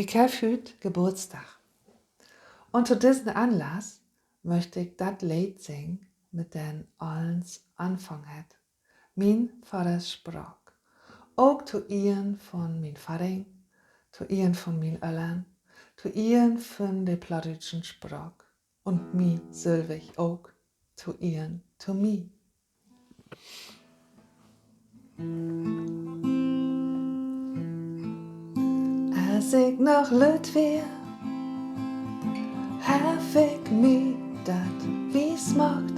Ich habe heute Geburtstag. Und zu diesem Anlass möchte ich das Lied singen, mit dem alles Anfang hat. Mein Vaters Sprach. Auch zu ihren von mein Vater, zu ihren von mein Eltern, zu ihren von der plattdeutschen Sprach. Und mir Sylwig auch zu ihren, zu mir. Als ich noch lüt wär, hab ich mir dat wie's macht.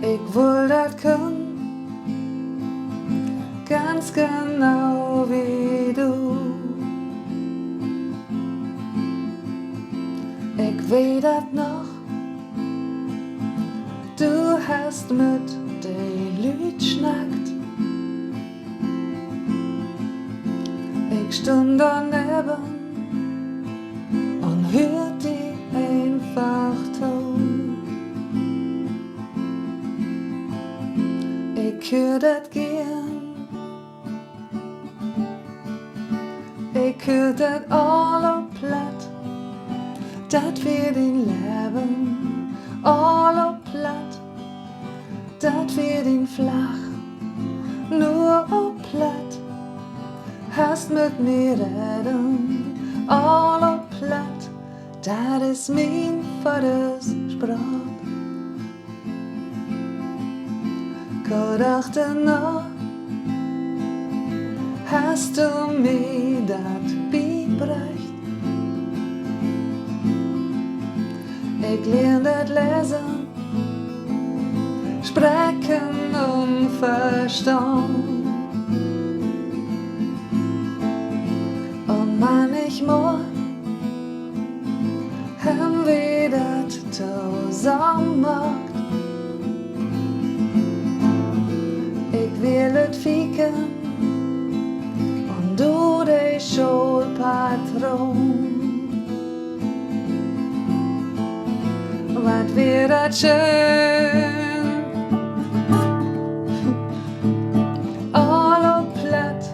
Ich will dat können, ganz genau wie du. Ich weet dat noch, du hast mit de Lüt schnackt. Ich stund daneben und hört die einfach zu. Ich hör dat gern, ich hör dat all platt, dat wir den Leben all platt, dat wir den flach, nur platt, hast mit mir reden, all platt, dat is mein Vaters Sprach. Gedachte noch, hast du mir dat beibracht? Ich lern dat lesen, sprechen und verstehen. Und manchmal haben wir dat zusammen gemacht. Ich will et fiken und du de Schulpatron. Wat wär dat schön, all platt,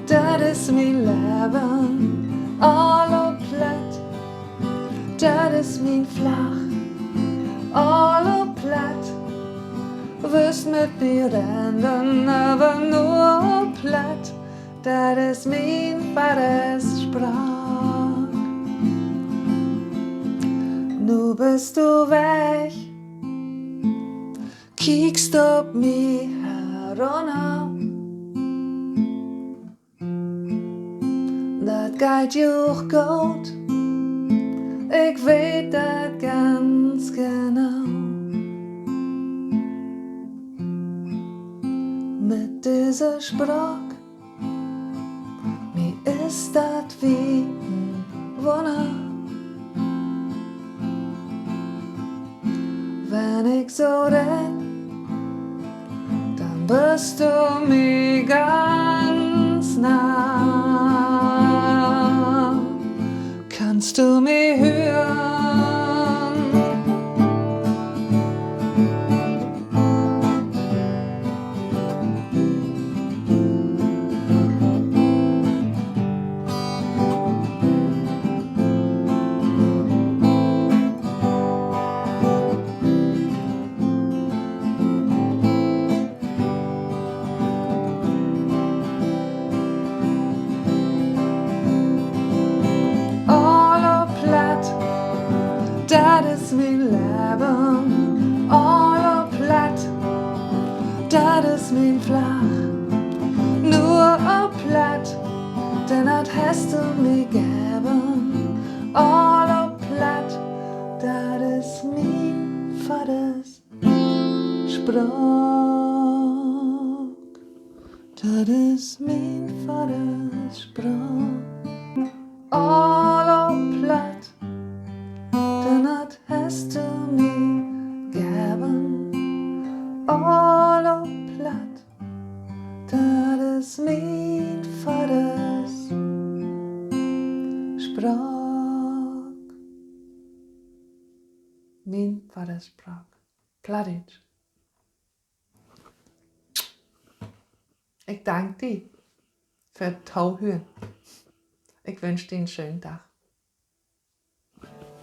dat is mein Leben, all platt, dat is mein flach, all platt, wirst mit mir rennen, aber nur platt, dat is mein Vaters Sprach. Nu bist du weg, kiekst op mich herunter. Dat geht juch gut, ich weet dat ganz genau. Mit dieser Sprach, mir ist dat wie ein Wunder. Wenn ich so red, dann bist du mir ganz nah. Kannst du mich hören? Dat is mein Leben, all platt, dat is mein flach, nur platt, denn dat hast du mir gegeben, all platt, dat is mein Vaters Sprach, dat is mein Vaters Sprach, all platt, denn dat hast du mir gegeben, all platt, dat is mein Vaters Sprach. Mein Vaters Sprach. Plattdeutsch. Ich danke dir. für toll hören. Ich wünsche dir einen schönen Tag.